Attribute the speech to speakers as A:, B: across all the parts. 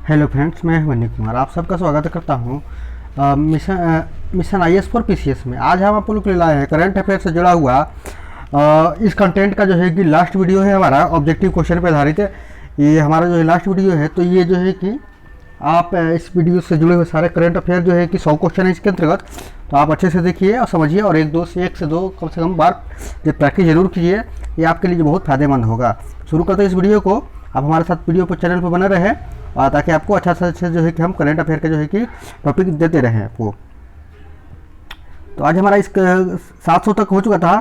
A: Hello friends, मैं money Kumar आप सबका स्वागत करता हूँ मिशन IAS फॉर PCS में। आज हम आप लोग के लिए लाए हैं करंट अफेयर से जुड़ा हुआ इस कंटेंट का जो है कि लास्ट वीडियो है हमारा ऑब्जेक्टिव क्वेश्चन पर आधारित है। ये हमारा जो है लास्ट वीडियो है, तो ये जो है कि आप इस वीडियो से जुड़े हुए सारे करंट अफेयर जो है कि 100 क्वेश्चन है इसके अंतर्गत, तो आप अच्छे से देखिए और समझिए और एक से दो कम से कम बार ये प्रैक्टिस जरूर कीजिए। ये आपके लिए बहुत फ़ायदेमंद होगा। शुरू करते हैं इस वीडियो को। आप हमारे साथ वीडियो पर चैनल पर बने रहें और ताकि आपको अच्छा से अच्छा जो है कि हम करंट अफेयर का जो है कि टॉपिक देते रहें आपको। तो आज हमारा इस 700 तक हो चुका था।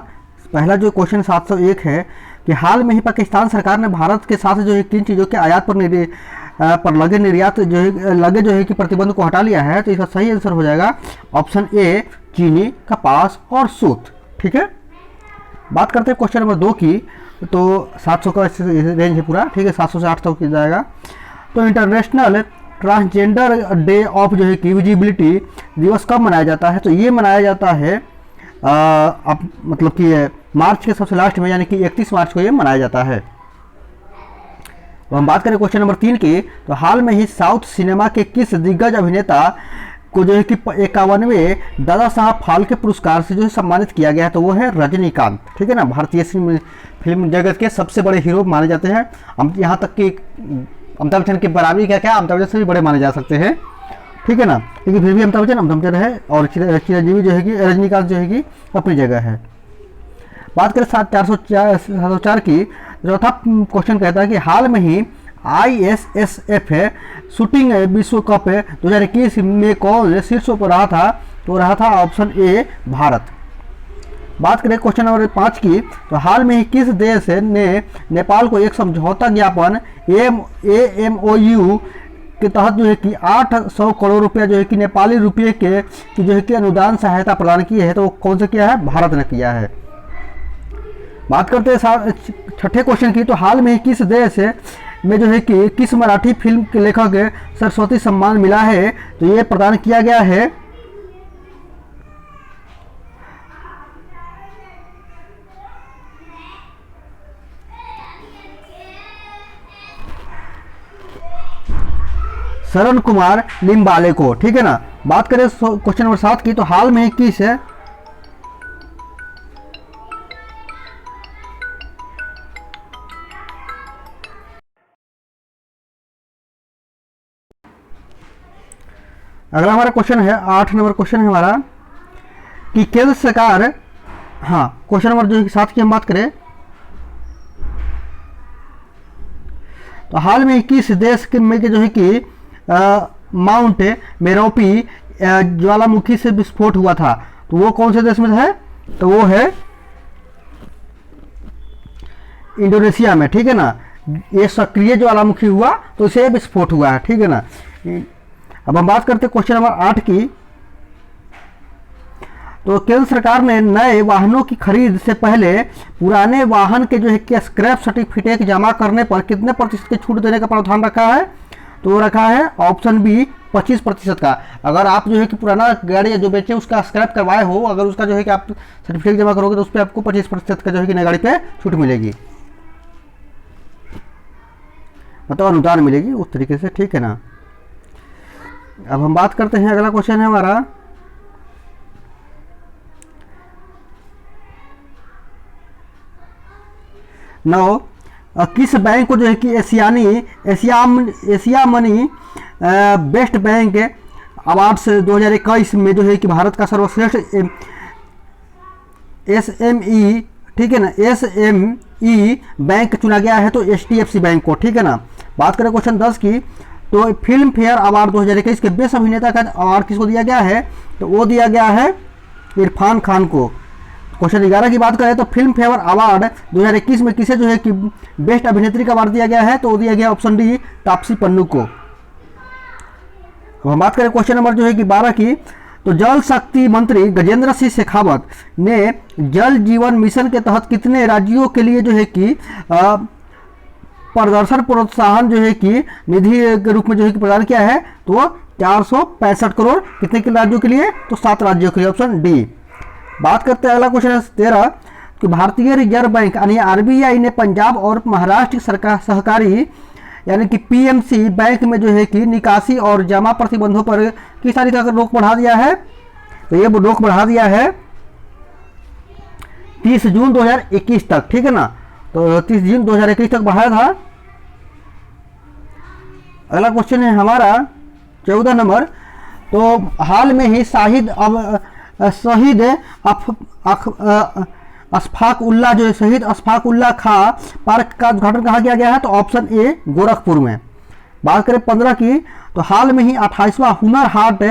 A: पहला जो क्वेश्चन 701 है कि हाल में ही पाकिस्तान सरकार ने भारत के साथ जो है किन चीज़ों के आयात पर लगे निर्यात जो है कि प्रतिबंध को हटा लिया है। तो इसका सही आंसर हो जाएगा ऑप्शन ए, चीनी, कपास और सूत। ठीक है, बात करते हैं क्वेश्चन नंबर 2 की। तो 700 का रेंज है पूरा, ठीक है, 700 से 800 की जाएगा। तो इंटरनेशनल ट्रांसजेंडर डे ऑफ जो है कि विजिबिलिटी दिवस कब मनाया जाता है? तो ये मनाया जाता है अब मतलब कि मार्च के सबसे लास्ट में, यानी कि 31 मार्च को ये मनाया जाता है। तो हम बात करें क्वेश्चन नंबर 3 की। तो हाल में ही साउथ सिनेमा के किस दिग्गज अभिनेता को जो है कि 51वें दादा साहब फाल्के पुरस्कार से जो है सम्मानित किया गया है? तो वो है रजनीकांत। ठीक है ना, भारतीय फिल्म जगत के सबसे बड़े हीरो माने जाते हैं। हम यहाँ तक कि अमिताभ बच्चन के बराबरी क्या अमिताभ बच्चन से भी बड़े माने जा सकते हैं। ठीक है ना, लेकिन फिर भी अमिताभ बच्चन है और चिरंजीवी जो है कि रजनीकांत जो है कि अपनी जगह है। बात करें 404 की। चौथा क्वेश्चन कहता है कि हाल में ही ISSF शूटिंग विश्व कप 2021 में कौन शीर्ष पर रहा था? तो रहा था ऑप्शन ए, भारत। बात करें क्वेश्चन नंबर 5 की। तो हाल में ही किस देश ने नेपाल को एक समझौता ज्ञापन AMOU के तहत जो है कि 800 करोड़ रुपया जो है कि नेपाली रुपये की जो है कि अनुदान सहायता प्रदान की है? तो वो कौन से किया है? भारत ने किया है। बात करते हैं छठे क्वेश्चन की। तो हाल में ही किस देश में जो है कि किस मराठी फिल्म के लेखक सरस्वती सम्मान मिला है? तो ये प्रदान किया गया है शरण कुमार लिम्बाले को। ठीक है ना। बात करें क्वेश्चन नंबर 7 की। तो हाल में ही किस अगला हमारा क्वेश्चन है 8 नंबर क्वेश्चन है हमारा कि केंद्र सरकार, हाँ क्वेश्चन नंबर जो 7 की हम बात करें। तो हाल में किस देश के में जो है कि माउंट मेरोपी ज्वालामुखी से विस्फोट हुआ था? तो वो कौन से देश में है? तो वो है इंडोनेशिया में। ठीक है ना, ये सक्रिय ज्वालामुखी हुआ तो इसे विस्फोट हुआ है। ठीक है ना। अब हम बात करते हैं क्वेश्चन नंबर 8 की। तो केंद्र सरकार ने नए वाहनों की खरीद से पहले पुराने वाहन के जो है कि स्क्रैप सर्टिफिकेट जमा करने पर कितने प्रतिशत की छूट देने का प्रावधान रखा है? तो रखा है ऑप्शन बी, 25% का। अगर आप जो है कि पुराना गाड़ी जो बेचे उसका स्क्रैप करवाए हो, अगर उसका जो है कि आप सर्टिफिकेट जमा करोगे तो उस पर आपको 25% का जो है कि नई गाड़ी पे छूट मिलेगी, मतलब अनुदान मिलेगी उस तरीके से। ठीक है ना। अब हम बात करते हैं, अगला क्वेश्चन है हमारा किस बैंक को जो है कि Asia money best bank awards 2021 में जो है कि भारत का सर्वश्रेष्ठ SME, ठीक है ना, SME बैंक चुना गया है? तो HDFC बैंक को। ठीक है ना। बात करें क्वेश्चन 10 की। तो फिल्म फेयर अवार्ड 2021 के बेस्ट अभिनेता का अवार्ड किसको दिया गया है? तो वो दिया गया है इरफान खान को। क्वेश्चन 11 की बात करें तो फिल्म फेयर अवार्ड 2021 में किसे जो है कि बेस्ट अभिनेत्री का अवार्ड दिया गया है? तो वो दिया गया ऑप्शन डी, तापसी पन्नू को। अब हम बात करें क्वेश्चन नंबर जो है कि 12 की। तो जल शक्ति मंत्री गजेंद्र सिंह शेखावत ने जल जीवन मिशन के तहत कितने राज्यों के लिए जो है कि प्रदर्शन प्रोत्साहन जो है कि निधि के रूप में जो है कि प्रदान किया है? तो वो 465 करोड़ कितने के राज्यों के लिए? तो 7 राज्यों के लिए, ऑप्शन डी। बात करते हैं अगला क्वेश्चन है 13 कि भारतीय रिजर्व बैंक यानी RBI ने पंजाब और महाराष्ट्र सरकार सहकारी यानी कि पीएमसी बैंक में जो है कि निकासी और जमा प्रतिबंधों पर किस तारीख तक रोक बढ़ा दिया है? तो ये रोक बढ़ा दिया है 30 जून 2021 तक, ठीक है ना। तो 30 जून 2021 तक बढ़ाया था। अगला क्वेश्चन है हमारा 14 नंबर। तो हाल में ही शहीद अशफाक उल्लाह जो है, शहीद अशफाक उल्लाह खां पार्क का उद्घाटन कहाँ किया गया है? तो ऑप्शन ए गोरखपुर में। बात करें 15 की, तो हाल में ही 28वां हुनर हाट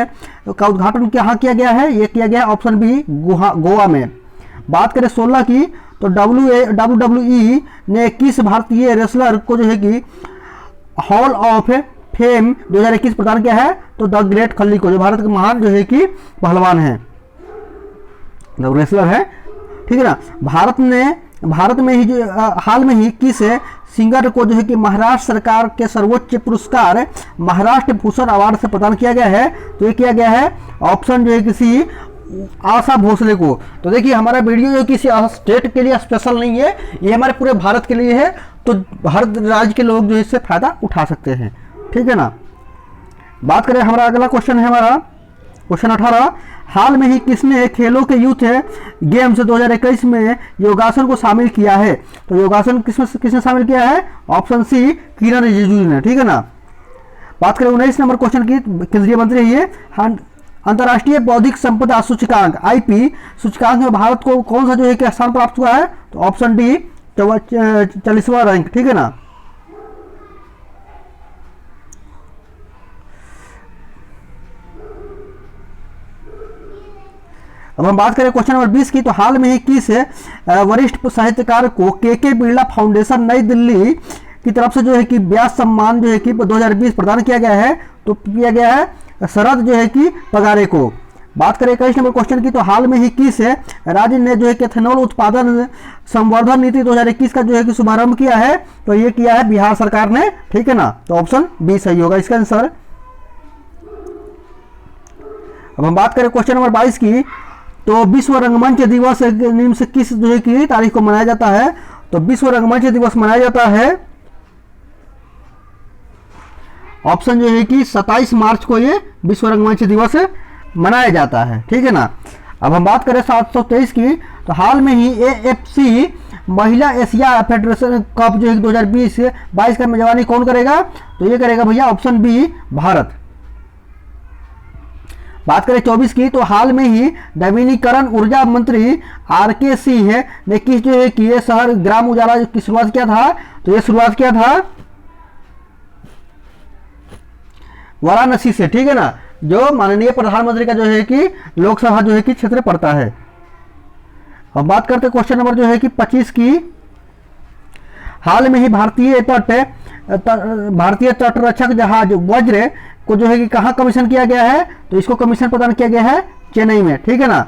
A: का उद्घाटन कहाँ किया गया है? ये किया गया है ऑप्शन बी गोवा में। बात करें 16 की, तो WWE ने किस भारतीय रेसलर को जो है कि हॉल ऑफ फेम 2021 प्रदान किया है? तो द ग्रेट खली को, जो भारत के महान जो है कि पहलवान है, रेसलर है, ठीक है ना। भारत में ही जो हाल में ही किस सिंगर को जो है कि महाराष्ट्र सरकार के सर्वोच्च पुरस्कार महाराष्ट्र भूषण अवार्ड से प्रदान किया गया है? तो ये किया गया है ऑप्शन जो है किसी आशा भोसले को। तो देखिए हमारा वीडियो जो किसी स्टेट के लिए स्पेशल नहीं है, ये हमारे पूरे भारत के लिए है, तो हर राज्य के लोग जो इससे फायदा उठा सकते हैं, ठीक है ना। बात करें हमारा अगला क्वेश्चन है हमारा क्वेश्चन 18। हाल में ही किसने खेलों के यूथ गेम्स 2021 में योगासन को शामिल किया है? तो योगासन किसने शामिल किया है? ऑप्शन सी किरण रिजिजू ने, ठीक है ना। बात करें 19 नंबर क्वेश्चन की, केंद्रीय मंत्री है ये। अंतर्राष्ट्रीय बौद्धिक संपदा सूचकांक आईपी सूचकांक में भारत को कौन सा जो है कि स्थान प्राप्त हुआ है? तो ऑप्शन डी 40वां रैंक, ठीक है ना। अब हम बात करें क्वेश्चन नंबर 20 की, तो हाल में ही किस वरिष्ठ साहित्यकार को के बिरला फाउंडेशन नई दिल्ली की तरफ से जो है कि व्यास सम्मान जो है कि 2020 प्रदान किया गया है? तो किया गया है शरद जो है कि पगारे को। बात करें 21 नंबर क्वेश्चन की, तो हाल में ही किस राज्य ने जो है कि एथेनॉल उत्पादन संवर्धन नीति 2021 का जो है कि शुभारंभ किया है? तो ये किया है बिहार सरकार ने, ठीक है ना। तो ऑप्शन बी सही होगा इसका आंसर। अब हम बात करें क्वेश्चन नंबर 22 की, तो विश्व रंगमंच दिवस निम्न से किस जो है कि तारीख को मनाया जाता है? तो विश्व रंगमंच दिवस मनाया जाता है ऑप्शन जो है कि 27 मार्च को ये विश्व रंगमंच दिवस मनाया जाता है, ठीक है ना। अब हम बात करें 723 की, तो हाल में ही AFC महिला एशिया फेडरेशन कप जो है 2020-22 का मेजबानी कौन करेगा? तो ये करेगा भैया ऑप्शन बी भारत। बात करें 24 की, तो हाल में ही नवीनीकरण ऊर्जा मंत्री RK सिंह ने किस जो है कि ये शहर ग्राम उजाला की शुरुआत किया था? तो ये शुरुआत किया था वाराणसी से, ठीक है ना, जो माननीय प्रधानमंत्री का जो है कि लोकसभा जो है कि क्षेत्र पड़ता है। अब बात करते हैं क्वेश्चन नंबर जो है कि 25 की, हाल में ही भारतीय तटरक्षक जहाज वज्र को जो है कि कहाँ कमीशन किया गया है? तो इसको कमीशन प्रदान किया गया है चेन्नई में, ठीक है ना।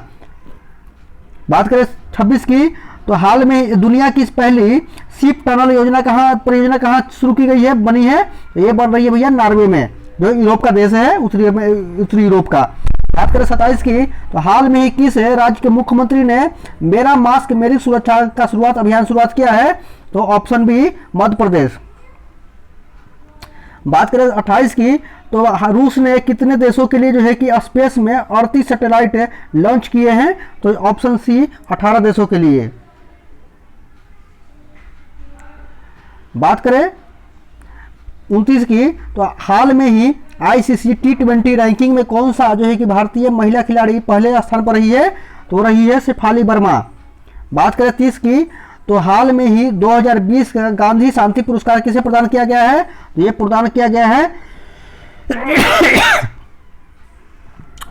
A: बात करें 26 की, तो हाल में दुनिया की पहली शिप टनल परियोजना कहाँ शुरू की गई है, बनी है? तो ये बन रही है भैया नॉर्वे में, जो यूरोप का देश है, उत्तरी यूरोप का। बात करें 27 की, तो हाल में ही किस राज्य के मुख्यमंत्री ने मेरा मास्क मेरी सुरक्षा का अभियान शुरुआत किया है? तो ऑप्शन बी मध्य प्रदेश। बात करें 28 की, तो रूस ने कितने देशों के लिए जो है कि स्पेस में 38 सैटेलाइट लॉन्च किए हैं? तो ऑप्शन सी 18 देशों के लिए। बात करें 29 की, तो हाल में ही ICC T20 रैंकिंग में कौन सा जो है कि भारतीय महिला खिलाड़ी पहले स्थान पर रही है? तो रही है शेफाली वर्मा। बात करें 30 की, तो हाल में ही 2020 का गांधी शांति पुरस्कार किसे प्रदान किया गया है? तो ये प्रदान किया गया है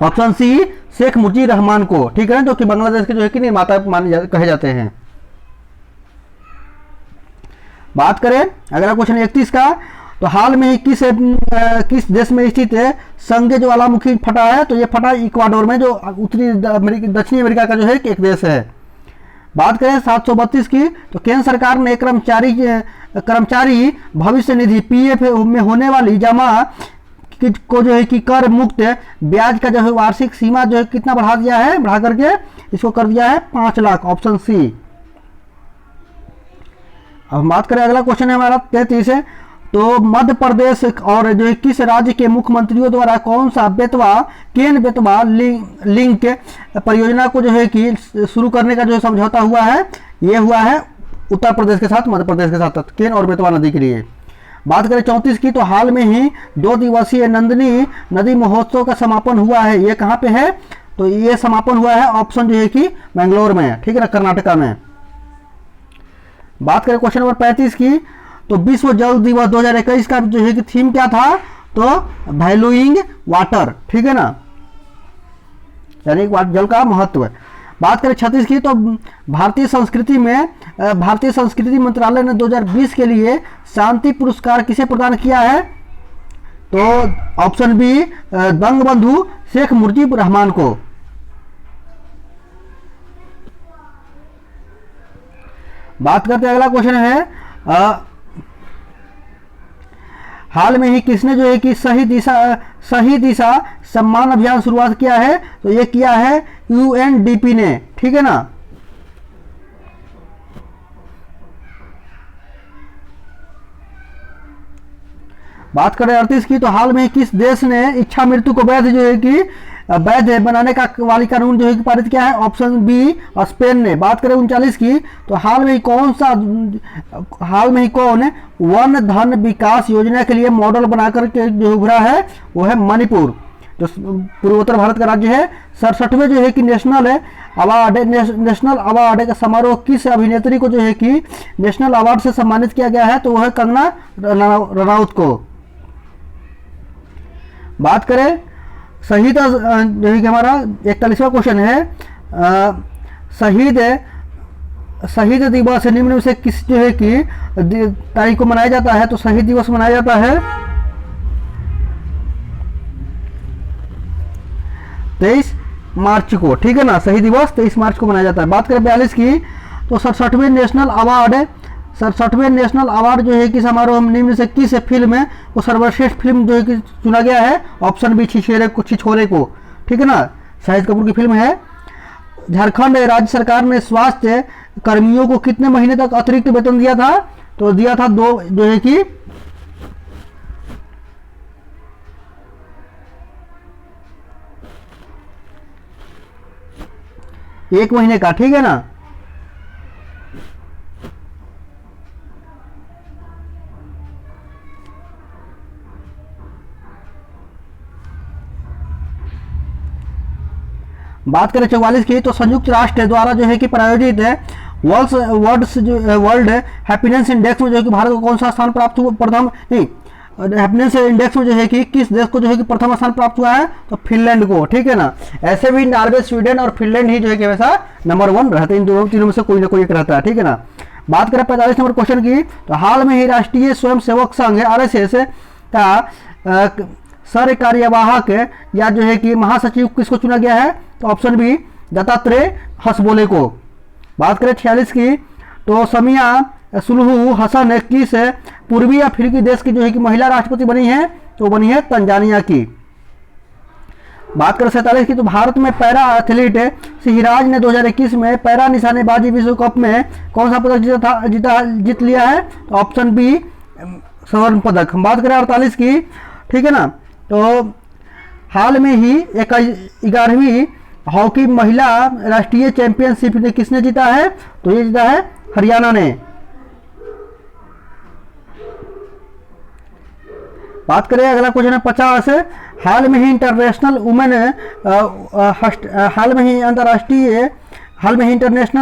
A: ऑप्शन सी शेख मुजीब रहमान को, ठीक है, जो कि बांग्लादेश के जो है कि निर्माता कहे जाते हैं। बात करें अगला क्वेश्चन 31 का, तो हाल में ही किस देश में स्थित संघ ज्वालामुखी फटा है? तो ये फटा इक्वाडोर में, जो दक्षिणी अमेरिका का जो है एक देश है। बात करें 732 की, तो केंद्र सरकार ने कर्मचारी भविष्य निधि PF में होने वाली जमा को जो है कि कर मुक्त ब्याज का जो है वार्षिक सीमा जो है कितना बढ़ा दिया है? बढ़ा करके इसको कर दिया है 5 लाख, ऑप्शन सी। अब बात करें अगला क्वेश्चन है हमारा 33 है, तो मध्य प्रदेश और जो है किस राज्य के मुख्यमंत्रियों द्वारा कौन सा बेतवा केन बेतवा लिंक परियोजना को जो है कि शुरू करने का जो समझौता हुआ है, ये हुआ है उत्तर प्रदेश के साथ, मध्य प्रदेश के साथ, केन और बेतवा नदी के लिए। बात करें 34 की, तो हाल में ही 2 दिवसीय नंदिनी नदी महोत्सव का समापन हुआ है, ये कहाँ पे है, तो ये समापन हुआ है ऑप्शन जो है कि बेंगलोर में है, ठीक है ना, कर्नाटका में। बात करें क्वेश्चन नंबर 35 की, तो विश्व जल दिवस 2021 का जो है कि थीम क्या था, तो वैल्यूइंग वाटर, ठीक है ना, यानी जल का महत्व। बात करें 36 की, तो भारतीय संस्कृति मंत्रालय ने 2020 के लिए शांति पुरस्कार किसे प्रदान किया है, तो ऑप्शन बी बंगबंधु शेख मुजीब रहमान को। बात करते हैं, अगला क्वेश्चन है हाल में ही किसने जो है कि सही दिशा सम्मान अभियान शुरुआत किया है, तो ये किया है यूएनडीपी ने, ठीक है ना। बात करें 38 की, तो हाल में किस देश ने इच्छा मृत्यु को वैध जो है कि वैध बनाने का वाली कानून जो है कि पारित किया है, ऑप्शन बी स्पेन ने। बात करें 39 की, तो हाल में ही कौन वन धन विकास योजना के लिए मॉडल बनाकर के जो उभरा है, वो है मणिपुर, जो पूर्वोत्तर भारत का राज्य है। 67वें जो है कि नेशनल अवार्ड का समारोह किस अभिनेत्री को जो है कि नेशनल अवार्ड से सम्मानित किया गया है, तो वह है कंगना रनौत को। बात करें शहीद जो है कि हमारा 41वां क्वेश्चन है, शहीद दिवस निम्न में से किस जो है कि तारीख को मनाया जाता है, तो शहीद दिवस मनाया जाता है 23 मार्च को, ठीक है ना, शहीद दिवस 23 मार्च को मनाया जाता है। बात करें 42 की, तो 67वें नेशनल अवार्ड जो है कि समारोह निम्न से किस फिल्म है वो सर्वश्रेष्ठ फिल्म जो है कि चुना गया है, ऑप्शन बी छिछोरे को, ठीक है ना, शाहिद कपूर की फिल्म है। झारखंड राज्य सरकार ने स्वास्थ्य कर्मियों को कितने महीने तक अतिरिक्त वेतन दिया था, तो दिया था 2 जो है कि 1 महीने का, ठीक है ना। बात करें 44 की, तो संयुक्त राष्ट्र द्वारा जो है कि प्रायोजित है वर्ल्ड हैप्पीनेस इंडेक्स में जो है कि भारत को कौन सा स्थान प्राप्त हुआ, हैप्पीनेस इंडेक्स में जो है कि किस देश को जो है कि प्रथम स्थान प्राप्त हुआ है, तो फिनलैंड को, ठीक है ना। ऐसे भी नॉर्वे, स्वीडन और फिनलैंड ही जो है कि हमेशा नंबर 1 रहते हैं, इन तीनों में से कोई ना कोई एक रहता है, ठीक है ना। बात करें 45 नंबर क्वेश्चन की, तो हाल में ही राष्ट्रीय स्वयंसेवक संघ RSS का सर कार्यवाहक या जो है कि महासचिव किसको चुना गया है, तो ऑप्शन बी दत्तात्रेय हसबोले को। बात करें 46 की, तो समिया सुलहू हसन किस पूर्वी अफ्रीकी देश की जो है कि महिला राष्ट्रपति बनी है, तो बनी है तंजानिया की। बात करें 47 की, तो भारत में पैरा एथलीट सिहराज ने 2021 में पैरा निशानेबाजी विश्व कप में कौन सा पदक जीत लिया है, तो ऑप्शन बी स्वर्ण पदक। बात करें 48 की, ठीक है ना, तो हाल में ही 11वीं हॉकी महिला राष्ट्रीय चैंपियनशिप ने किसने जीता है, तो ये जीता है हरियाणा ने। बात करें अगला क्वेश्चन है 50, हाल में ही इंटरनेशनल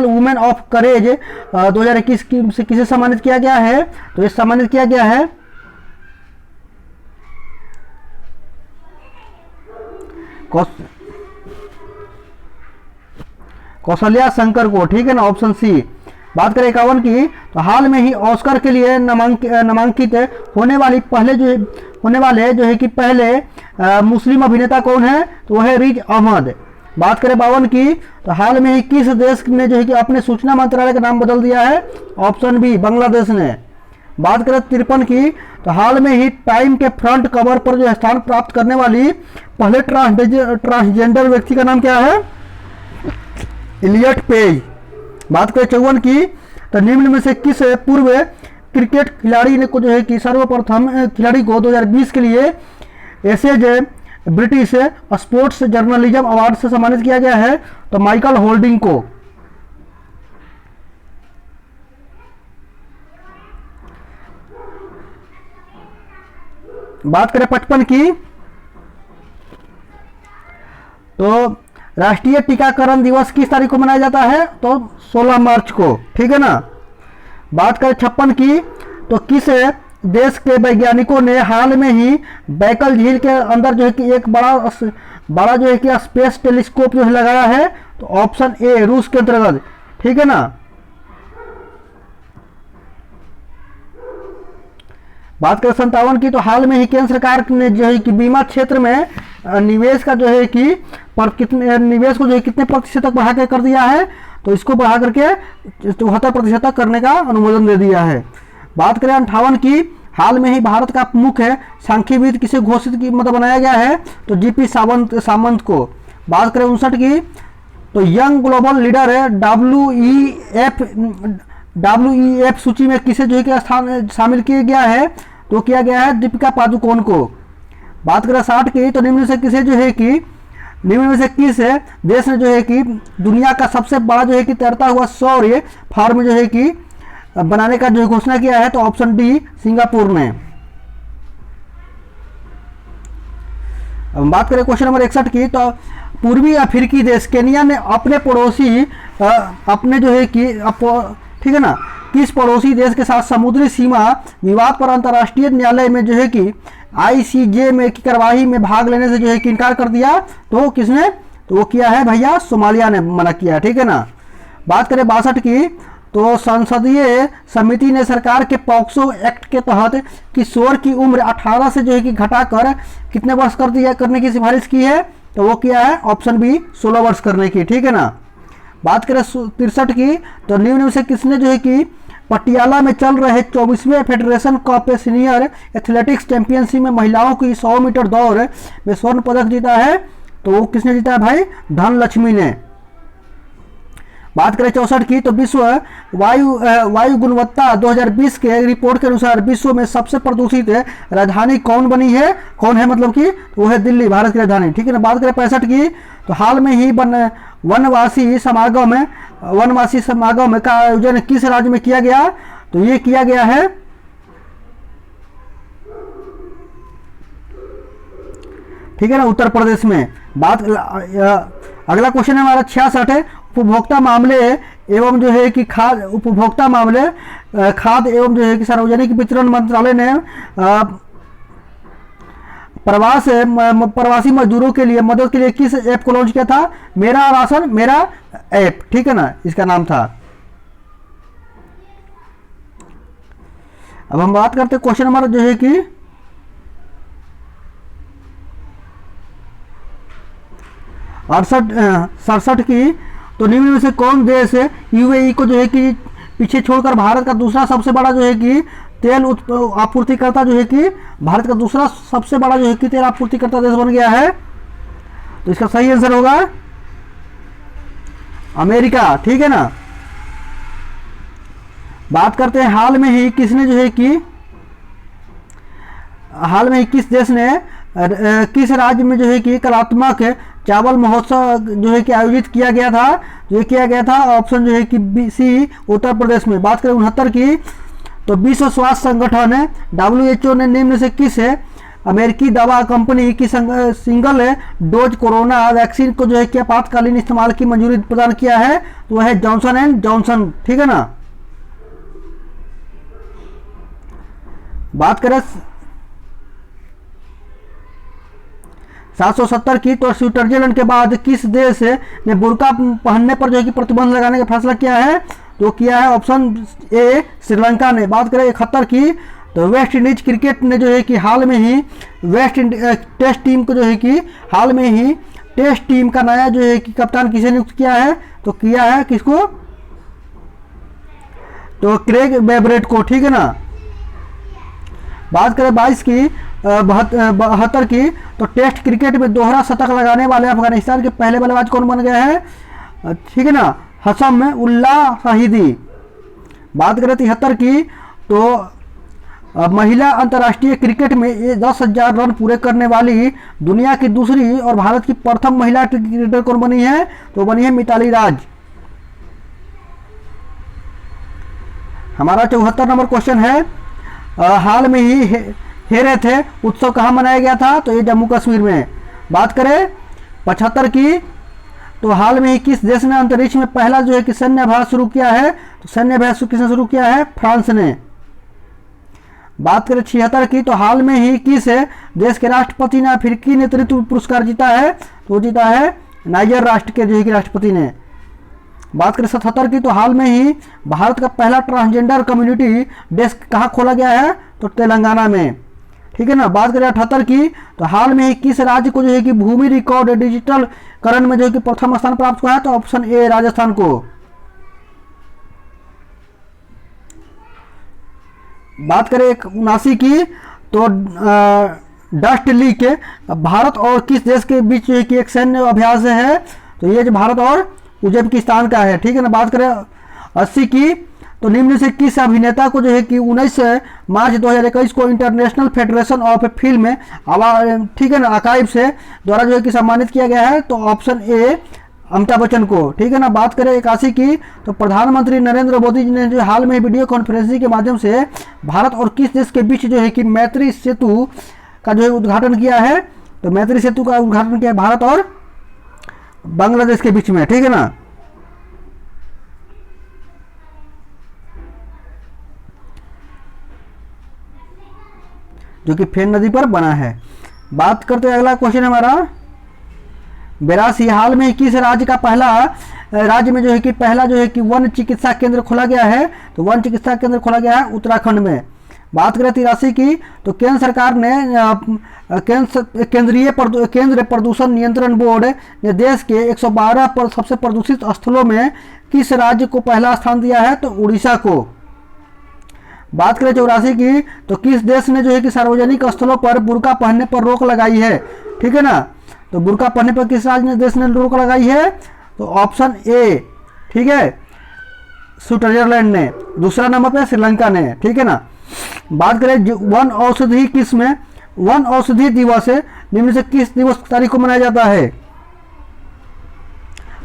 A: वुमेन ऑफ करेज 2021 से किसे सम्मानित किया गया है, तो ये सम्मानित किया गया है कौशल्या शंकर को, ठीक है ना, ऑप्शन सी। बात करें 51 की, तो हाल में ही ऑस्कर के लिए नामांकित होने वाले जो है कि पहले मुस्लिम अभिनेता कौन है, तो वह है रिज अहमद। बात करें 52 की, तो हाल में ही किस देश ने जो है कि अपने सूचना मंत्रालय का नाम बदल दिया है, ऑप्शन बी बांग्लादेश ने। बात करें 53 की, तो हाल में ही टाइम के फ्रंट कवर पर जो स्थान प्राप्त करने वाली पहले ट्रांसजेंडर व्यक्ति का नाम क्या है, इलियट पेज। बात करें 54 की, तो निम्न में से किस पूर्व क्रिकेट खिलाड़ी ने को जो है कि सर्वप्रथम खिलाड़ी को 2020 के लिए एसेज ब्रिटिश स्पोर्ट्स जर्नलिज्म अवार्ड से सम्मानित किया गया है, तो माइकल होल्डिंग को। बात करें 55 की, तो राष्ट्रीय टीकाकरण दिवस किस तारीख को मनाया जाता है, तो 16 मार्च को, ठीक है ना। बात करें 56 की, तो किस देश के वैज्ञानिकों ने हाल में ही बैकल झील के अंदर जो है कि एक बड़ा जो है कि स्पेस टेलीस्कोप जो है लगाया है, तो ऑप्शन ए रूस के अंतर्गत, ठीक है ना। बात करें 57 की, तो हाल में ही केंद्र सरकार ने जो है कि बीमा क्षेत्र में निवेश का जो है कि कितने निवेश को जो है कितने प्रतिशत तक बढ़ा के कर दिया है, तो इसको बढ़ा करके 74% तक करने का अनुमोदन दे दिया है। बात करें 58 की, हाल में ही भारत का मुख्य सांख्यिकीविद किसे घोषित की मतलब बनाया गया है, तो जीपी सामंत को। बात करें 59 की, तो यंग ग्लोबल लीडर है WEF सूची में किसे जो है कि स्थान शामिल किया गया है, तो किया गया है दीपिका पादुकोण को। बात करें 60 की, तो निम्न में से किसे जो है कि निम्न में से किस देश ने जो है कि दुनिया का सबसे बड़ा जो है कि तैरता हुआ सौर फार्म जो है कि बनाने का जो घोषणा किया है, तो ऑप्शन डी सिंगापुर ने। अब बात करें क्वेश्चन नंबर 61 की, तो पूर्वी अफ्रीकी देश केनिया ने अपने पड़ोसी अपने जो है कि ठीक है ना, किस पड़ोसी देश के साथ समुद्री सीमा विवाद पर अंतर्राष्ट्रीय न्यायालय में जो है कि ICJ में की कार्यवाही में भाग लेने से जो है कि इनकार कर दिया, तो किसने, तो वो किया है भैया सोमालिया ने मना किया, ठीक है ना। बात करें 62 की, तो संसदीय समिति ने सरकार के पॉक्सो एक्ट के तहत किशोर की उम्र 18 से जो है कि घटाकर कितने वर्ष कर दिया करने की सिफारिश की है, तो वो किया है ऑप्शन बी 16 वर्ष करने की, ठीक है ना। बात करें 63 की, तो निम्न में से किसने जो है कि पटियाला में चल रहे 24वें federation cup senior athletics championship में महिलाओं की 100 मीटर दौड़ में स्वर्ण पदक जीता है, तो वो किसने जीता है भाई, धनलक्ष्मी ने। बात करें 64 की, तो विश्व वायु गुणवत्ता 2020 के रिपोर्ट के अनुसार विश्व में सबसे प्रदूषित राजधानी कौन बनी है, कौन है मतलब कि वो है दिल्ली, भारत की राजधानी, ठीक है ना। बात करें 65 की, तो हाल में ही वनवासी समागम का आयोजन किस राज्य में किया गया, तो ये किया गया है ठीक है ना उत्तर प्रदेश में। बात अगला क्वेश्चन है हमारा 66 है, उपभोक्ता मामले एवं जो है कि उपभोक्ता मामले खाद्य एवं जो है कि सार्वजनिक वितरण मंत्रालय ने प्रवासी मजदूरों के लिए मदद के लिए किस ऐप को लॉन्च किया था, मेरा राशन मेरा ऐप, ठीक है ना, इसका नाम था। अब हम बात करते हैं क्वेश्चन नंबर जो है कि 67 की, तो निम्न में से कौन देश UAE को जो है कि पीछे छोड़कर भारत का दूसरा सबसे बड़ा जो है कि तेल आपूर्तिकर्ता जो है कि भारत का दूसरा सबसे बड़ा जो है कि तेल आपूर्तिकर्ता देश बन गया है, तो इसका सही आंसर होगा अमेरिका, ठीक है ना। बात करते हैं हाल में ही किसने जो है कि किस देश ने किस राज्य में जो है कि कलात्मक चावल महोत्सव जो है कि आयोजित किया गया था, जो किया गया था ऑप्शन जो है कि सी उत्तर प्रदेश में। बात करें 69 की, तो विश्व स्वास्थ्य संगठन WHO ने निम्न से किस अमेरिकी दवा कंपनी की सिंगल डोज कोरोना वैक्सीन को जो है कि आपातकालीन इस्तेमाल की मंजूरी प्रदान किया है, तो वह है जॉनसन एंड जॉनसन, ठीक है ना। बात करें 770 की, तो स्विट्जरलैंड के बाद किस देश ने बुर्का पहनने पर जो है कि प्रतिबंध लगाने का फैसला किया है, तो किया है ऑप्शन ए श्रीलंका ने। बात करें 71 की, तो वेस्ट इंडीज क्रिकेट ने जो है कि हाल में ही टेस्ट टीम को जो है कि हाल में ही टेस्ट टीम का नया जो है कि कप्तान किसे नियुक्त किया है, तो किया है किसको, तो क्रेग बेब्रेट को, ठीक है ना। बात करें 22 की 72 की, तो टेस्ट क्रिकेट में दोहरा शतक लगाने वाले अफगानिस्तान के पहले बल्लेबाज कौन बन गए हैं, ठीक है ना, हसम उल्लाह शाहिदी। बात करें 73 की, तो महिला अंतर्राष्ट्रीय क्रिकेट में ये 10,000 रन पूरे करने वाली दुनिया की दूसरी और भारत की प्रथम महिला क्रिकेटर कौन बनी है? तो बनी है मिताली राज। हमारा 74 नंबर क्वेश्चन है, हाल में ही हेरेथे उत्सव कहाँ मनाया गया था? तो ये जम्मू कश्मीर में। बात करें 75 की, तो हाल में ही किस देश ने अंतरिक्ष में पहला जो है कि सैन्य अभ्यास शुरू किया है? तो सैन्य अभ्यास किसने शुरू किया है? फ्रांस ने। बात करें 76 की, तो हाल में ही किस देश के राष्ट्रपति ने अफ्रीकी नेतृत्व पुरस्कार जीता है? तो जीता है नाइजर राष्ट्र के जो है कि राष्ट्रपति ने। बात करें 77 की, तो हाल में ही भारत का पहला ट्रांसजेंडर कम्युनिटी डेस्क कहाँ खोला गया है? तो तेलंगाना में। ठीक है ना। बात करें 78 की, तो हाल में ही किस राज्य को जो है कि भूमि रिकॉर्ड डिजिटल करण में जो है कि प्रथम स्थान प्राप्त हुआ है? तो ऑप्शन ए राजस्थान को। बात करें 79 की, तो डस्ट लीक भारत और किस देश के बीच जो है कि एक सैन्य अभ्यास है? तो ये जो भारत और उज्बेकिस्तान का है। ठीक है ना। बात करें 80 की, तो निम्न से किस अभिनेता को जो है कि 19 मार्च 2021 को इंटरनेशनल फेडरेशन ऑफ फिल्म ठीक है ना आर्काइव से द्वारा जो है कि सम्मानित किया गया है? तो ऑप्शन ए अमिताभ बच्चन को। ठीक है ना। बात करें 81 की, तो प्रधानमंत्री नरेंद्र मोदी जी ने जो हाल में वीडियो कॉन्फ्रेंसिंग के माध्यम से भारत और किस देश के बीच जो है कि मैत्री सेतु का जो है उद्घाटन किया है? तो मैत्री सेतु का उद्घाटन किया भारत और बांग्लादेश के बीच में। ठीक है ना। जो कि फेन नदी पर बना है। बात करते हैं, अगला क्वेश्चन हमारा 82, हाल में किस राज्य का पहला राज्य में जो है कि पहला जो है कि वन चिकित्सा केंद्र खोला गया है? तो वन चिकित्सा केंद्र खोला गया है उत्तराखंड में। बात करें 83 की, तो केंद्र सरकार ने केंद्रीय प्रदूषण नियंत्रण बोर्ड ने देश के 112 पर सबसे प्रदूषित स्थलों में किस राज्य को पहला स्थान दिया है? तो उड़ीसा को। बात करें 84 की, तो किस देश ने जो है कि सार्वजनिक स्थलों पर बुर्का पहनने पर रोक लगाई है? ठीक है ना। तो बुर्का पहनने पर किस राज्य ने देश ने रोक लगाई है? तो ऑप्शन ए, ठीक है, स्विट्जरलैंड ने। दूसरा नंबर पे श्रीलंका ने। ठीक है ना। बात करें वन औषधि किस में वन औषधि दिवस निम्न से किस दिवस तारीख को मनाया जाता है?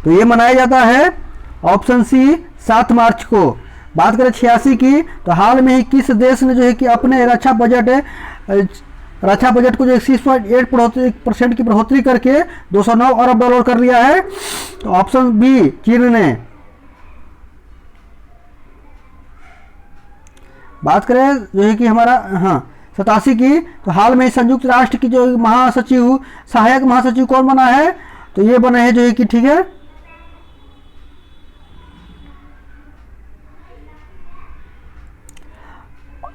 A: तो ये मनाया जाता है ऑप्शन सी 7 मार्च को। बात करें 86 की, तो हाल में ही किस देश ने जो है कि अपने रक्षा बजट को जो 6.8% की बढ़ोतरी करके 209 अरब डॉलर कर लिया है? तो ऑप्शन बी चीन ने। बात करें जो है कि हमारा 87 की, तो हाल में संयुक्त राष्ट्र की जो सहायक महासचिव कौन बना है? तो ये बने हैं जो है कि ठीक है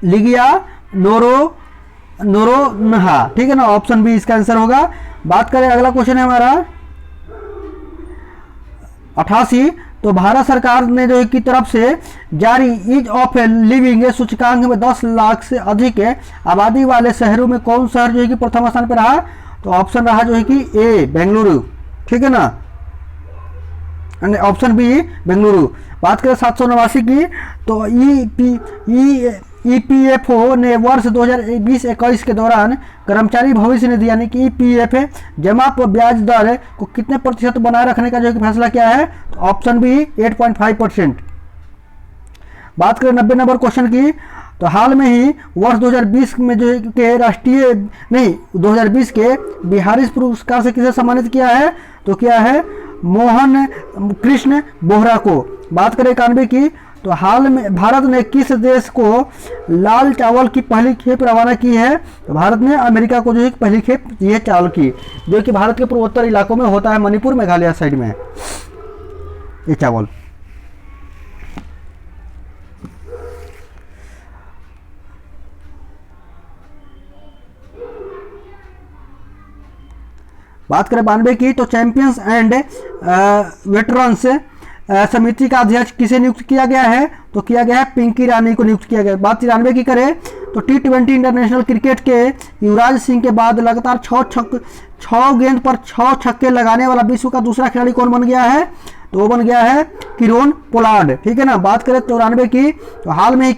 A: लिगिया नोरोन्हा। ठीक है ना। ऑप्शन बी इसका आंसर होगा। बात करें, अगला क्वेश्चन है हमारा 88, तो भारत सरकार ने जो की तरफ से जारी ईज ऑफ लिविंग सूचकांक में 10 लाख से अधिक आबादी वाले शहरों में कौन शहर जो है कि प्रथम स्थान पर रहा? तो ऑप्शन रहा जो है कि ए बेंगलुरु। ठीक है ना। Option B Bengaluru. बात करें 789 की, तो ईपीएफओ ने वर्ष 2020-21 के दौरान कर्मचारी भविष्य निधि यानी कि ईपीएफ जमा पर ब्याज दर को कितने प्रतिशत बनाए रखने का जो है फैसला किया है? तो ऑप्शन बी 8.5%। बात करें 90 नंबर क्वेश्चन की, तो हाल में ही वर्ष 2020 में जो के 2020 के बिहारी पुरस्कार से किसे सम्मानित किया है? तो क्या है मोहन कृष्ण बोहरा को। बात करें 91 की, तो हाल में भारत ने किस देश को लाल चावल की पहली खेप रवाना की है? तो भारत ने अमेरिका को जो है पहली खेप दी है चावल की, जो कि भारत के पूर्वोत्तर इलाकों में होता है, मणिपुर मेघालय साइड में ये चावल। बात करें 92 की, तो चैंपियंस एंड वेटरन्स समिति का अध्यक्ष किसे नियुक्त किया गया है? तो किया गया है पिंकी रानी को नियुक्त किया गया। बात 93 की करें, तो T20 इंटरनेशनल क्रिकेट के युवराज सिंह के बाद लगातार 6 गेंद पर 6 छक्के लगाने वाला विश्व का दूसरा खिलाड़ी कौन बन गया है? तो वो बन गया है किरोन पोलार्ड। ठीक है ना। बात करें 94 की, तो हाल में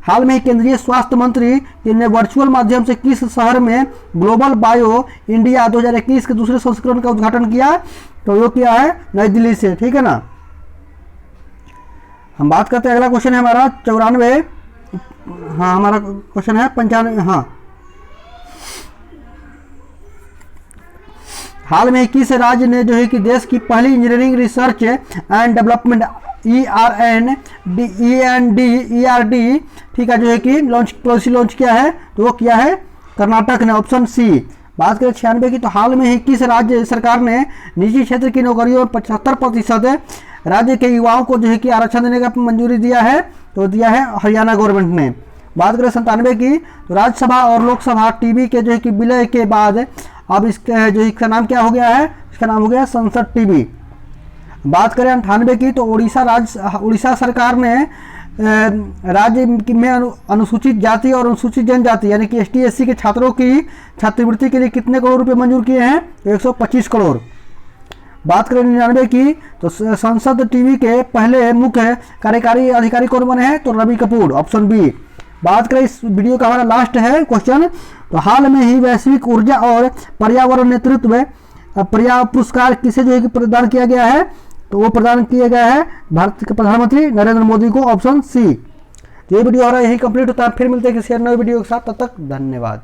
A: हाल में ही केंद्रीय स्वास्थ्य मंत्री ने वर्चुअल माध्यम से किस शहर में ग्लोबल बायो इंडिया 2021 के दूसरे संस्करण का उद्घाटन किया? तो वो किया है नई दिल्ली से, ठीक है ना। हम बात करते हैं, अगला क्वेश्चन है हमारा 94, हाँ हमारा क्वेश्चन है 95, हाँ हाल में किस राज्य ने जो है कि देश की पहली engineering research and development ERD ठीक है जो है कि पॉलिसी लॉन्च किया है? तो वो किया है कर्नाटक ने, ऑप्शन सी। बात करें 96 की, तो हाल में ही किस राज्य सरकार ने निजी क्षेत्र की नौकरियों में 75% राज्य के युवाओं को जो है कि आरक्षण देने का मंजूरी दिया है? तो दिया है हरियाणा गवर्नमेंट ने। बात करें 97 की, तो राज्यसभा और लोकसभा टीवी के जो है कि विलय के बाद अब इसका जो इसका नाम क्या हो गया है? इसका नाम हो गया संसद टीवी। बात करें 98 की, तो उड़ीसा सरकार ने राज्य में अनुसूचित जाति और अनुसूचित जनजाति यानी कि ST/SC के छात्रों की छात्रवृत्ति के लिए कितने करोड़ रुपए मंजूर किए हैं? 125 करोड़। बात करें 99 की, तो संसद टीवी के पहले मुख्य कार्यकारी अधिकारी कौन बने हैं? तो रवि कपूर, ऑप्शन बी। बात करें इस वीडियो का हमारा लास्ट है क्वेश्चन, तो हाल में ही वैश्विक ऊर्जा और पर्यावरण नेतृत्व पुरस्कार किसे जो है कि प्रदान किया गया है? तो वो प्रदान किया गया है भारत के प्रधानमंत्री नरेंद्र मोदी को, ऑप्शन सी। तो ये वीडियो हमारा यही कंप्लीट होता है, फिर मिलते हैं किसी नए वीडियो के साथ, तब तक धन्यवाद।